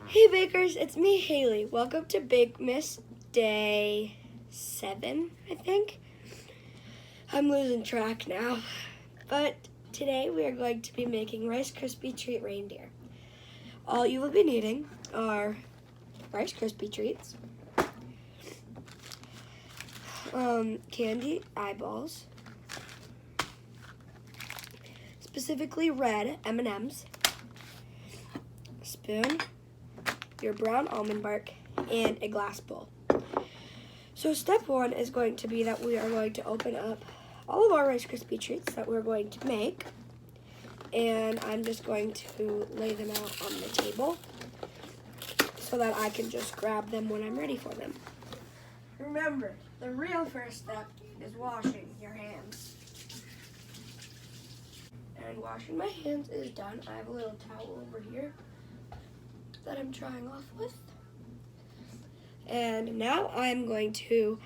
Hey bakers, it's me Haley. Welcome to Bake-Mas day 7, I think. I'm losing track now. But today we are going to be making Rice Krispy Treat reindeer. All you will be needing are Rice Krispie treats, candy eyeballs, specifically red M&Ms, spoon, your brown almond bark, and a glass bowl. So step 1 is going to be that we are going to open up all of our Rice Krispie treats that we're going to make, and I'm just going to lay them out on the table so that I can just grab them when I'm ready for them. Remember, the real first step is washing your hands. And washing my hands is done. I have a little towel over here that I'm trying off with. And now I'm going to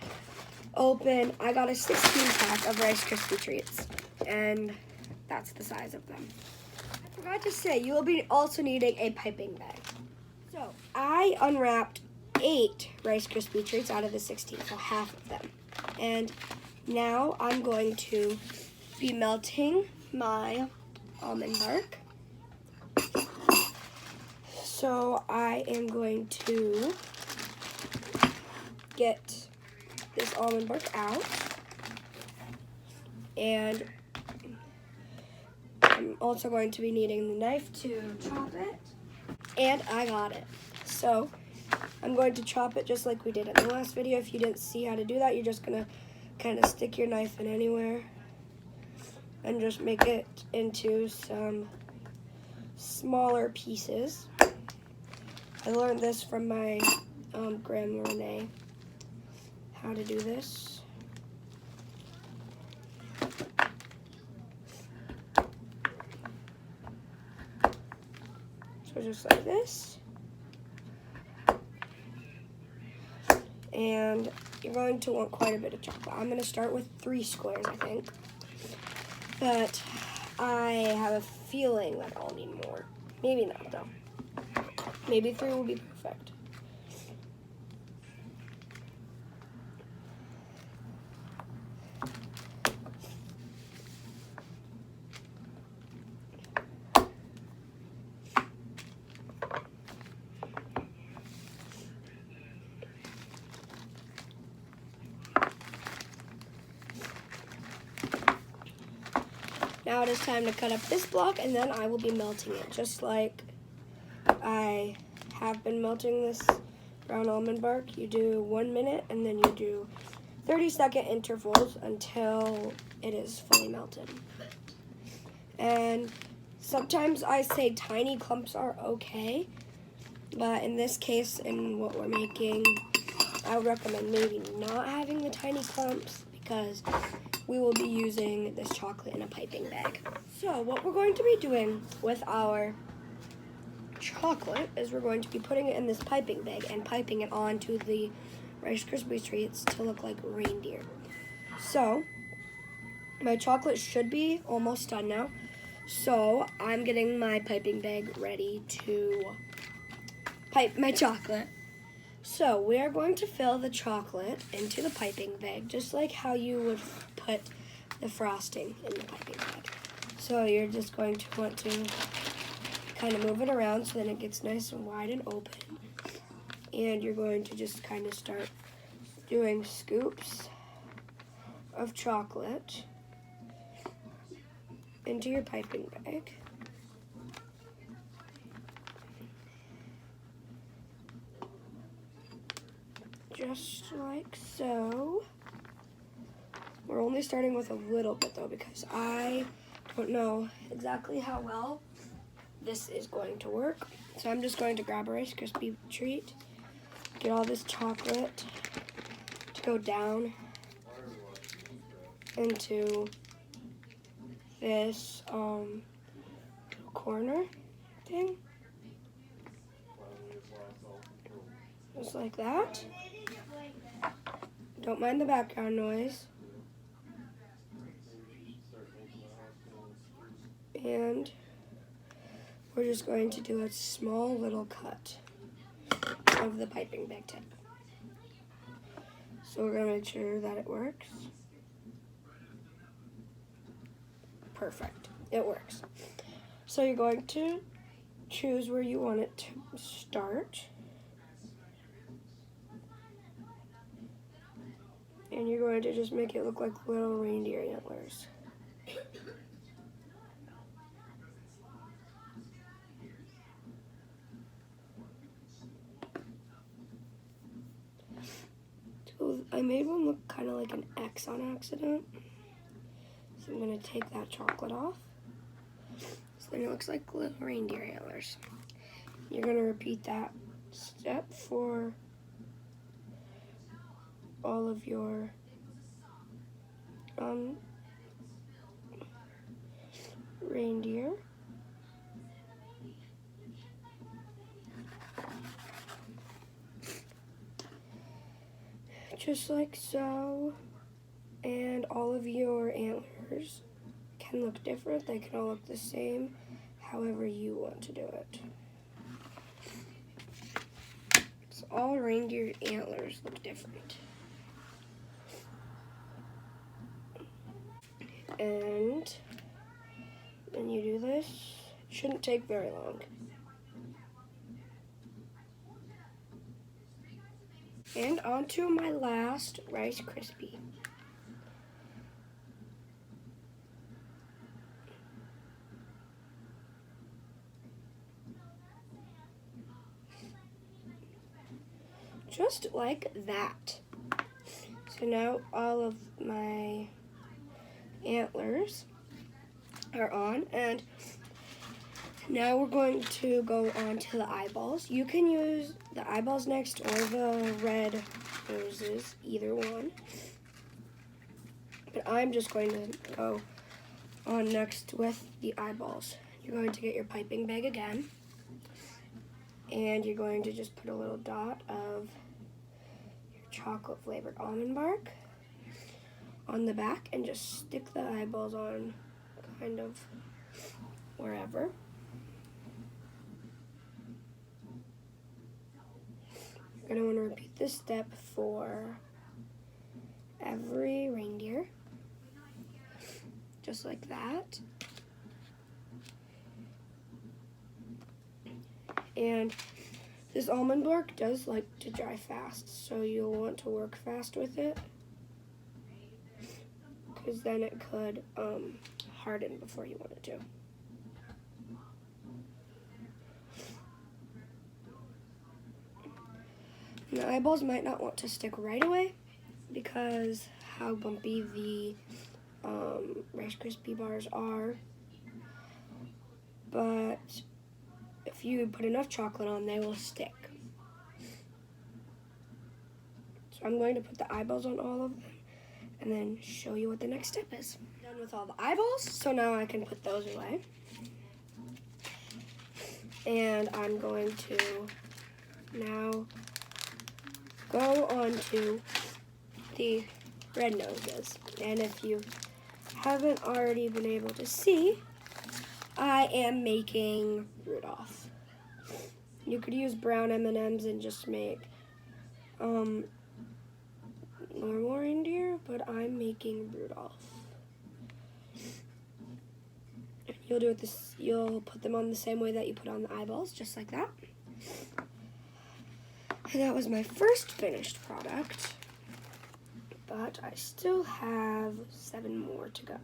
open, I got a 16 pack of Rice Krispie treats, and that's the size of them. I forgot to say, you will be also needing a piping bag. So I unwrapped 8 Rice Krispie treats out of the 16, so half of them. And now I'm going to be melting my almond bark. So I am going to get this almond bark out, and I'm also going to be needing the knife to chop it, and I got it. So I'm going to chop it just like we did in the last video. If you didn't see how to do that, you're just gonna kind of stick your knife in anywhere and just make it into some smaller pieces. I learned this from my grandma Renee, how to do this. So just like this. And you're going to want quite a bit of chocolate. I'm going to start with 3 squares, I think. But I have a feeling that I'll need more. Maybe not, though. Maybe 3 will be perfect. Now it is time to cut up this block, and then I will be melting it, just like I have been melting this brown almond bark. You do 1 minute, and then you do 30-second intervals until it is fully melted. And sometimes I say tiny clumps are okay, but in this case, in what we're making, I would recommend maybe not having the tiny clumps because we will be using this chocolate in a piping bag. So what we're going to be doing with our chocolate is we're going to be putting it in this piping bag and piping it onto the Rice Krispie treats to look like reindeer. So my chocolate should be almost done now. So I'm getting my piping bag ready to pipe my chocolate. So we are going to fill the chocolate into the piping bag, just like how you would put the frosting in the piping bag. So you're just going to want to kind of move it around so then it gets nice and wide and open. And you're going to just kind of start doing scoops of chocolate into your piping bag. Just like so. We're only starting with a little bit though because I don't know exactly how well this is going to work. So I'm just going to grab a Rice Krispie treat, get all this chocolate to go down into this corner thing. Just like that. Don't mind the background noise. And we're just going to do a small little cut. of the piping bag tip. So we're going to make sure that it works. Perfect. It works. So you're going to choose where you want it to start. And you're going to just make it look like little reindeer antlers. So I made one look kind of like an X on accident. So I'm going to take that chocolate off. So then it looks like little reindeer antlers. You're going to repeat that step for all of your reindeer. Just like so. And all of your antlers can look different. They can all look the same, however you want to do it. So all reindeer antlers look different. And when you do this, it shouldn't take very long. And onto my last Rice Krispie. Just like that. So now all of my antlers are on, and now we're going to go on to the eyeballs. You can use the eyeballs next or the red noses, either one. But I'm just going to go on next with the eyeballs. You're going to get your piping bag again, and you're going to just put a little dot of your chocolate flavored almond bark on the back and just stick the eyeballs on kind of wherever. You're going to want to repeat this step for every reindeer, just like that. And this almond bark does like to dry fast, so you'll want to work fast with it, because then it could harden before you want it to. And the eyeballs might not want to stick right away because how bumpy the Rice Krispie bars are, but if you put enough chocolate on, they will stick. So I'm going to put the eyeballs on all of them and then show you what the next step is. Done with all the eyeballs, so now I can put those away. And I'm going to now go on to the red noses. And if you haven't already been able to see, I am making Rudolph. You could use brown M&Ms and just make normal reindeer, but I'm making Rudolph. You'll do it this. You'll put them on the same way that you put on the eyeballs, just like that. And that was my first finished product, but I still have 7 more to go.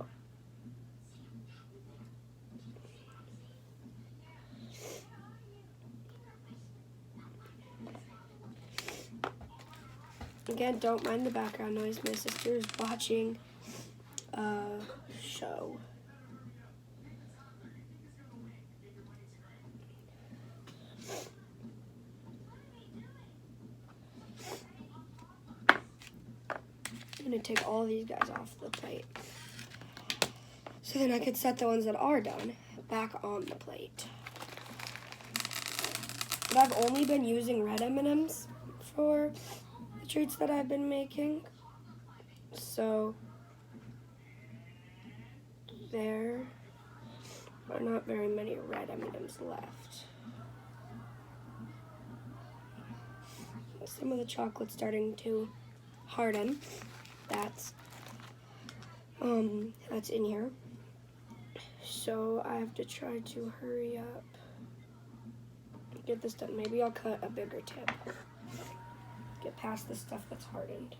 Again, don't mind the background noise. My sister is watching a show. I'm going to take all these guys off the plate, so then I could set the ones that are done back on the plate. But I've only been using red M&Ms for the treats that I've been making, so there are not very many red M&Ms left. some of the chocolate's starting to harden. That's in here. So I have to try to hurry up, get this done. Maybe I'll cut a bigger tip. Get past the stuff that's hardened.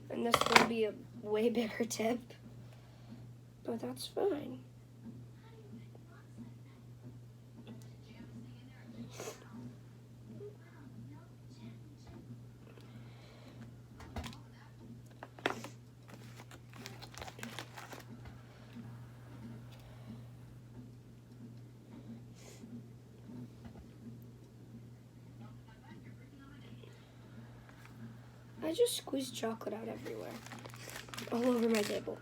And this will be a way bigger tip, but that's fine. I just squeezed chocolate out everywhere, all over my table.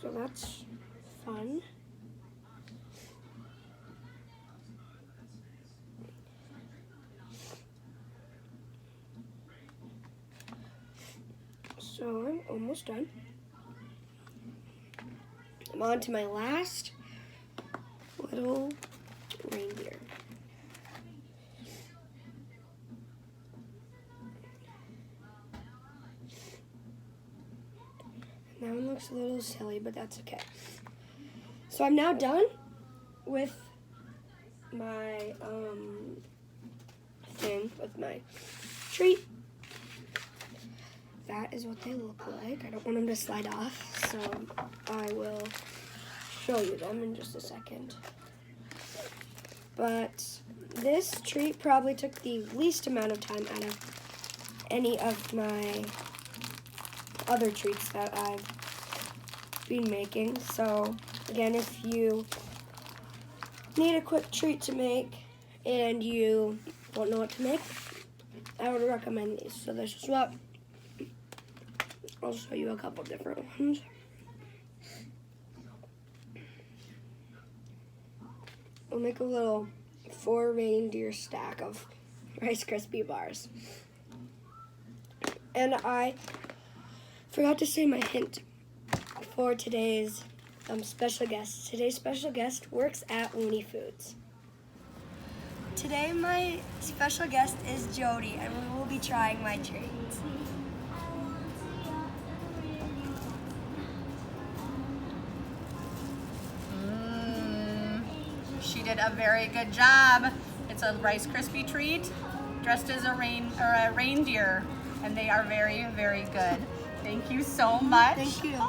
So that's fun. So I'm almost done. I'm on to my last little reindeer. That one looks a little silly, but that's okay. So I'm now done with my thing, with my treat. That is what they look like. I don't want them to slide off, so I will show you them in just a second. But this treat probably took the least amount of time out of any of my other treats that I've been making. So again, if you need a quick treat to make and you don't know what to make, I would recommend these. So this is what, I'll show you a couple different ones. We'll make a little 4 reindeer stack of Rice Krispie bars. And I forgot to say my hint for today's special guest. Today's special guest works at Looney Foods. Today my special guest is Jody, and we will be trying my treats. She did a very good job. It's a Rice Krispie treat dressed as a reindeer, and they are very, very good. Thank you so much. Thank you.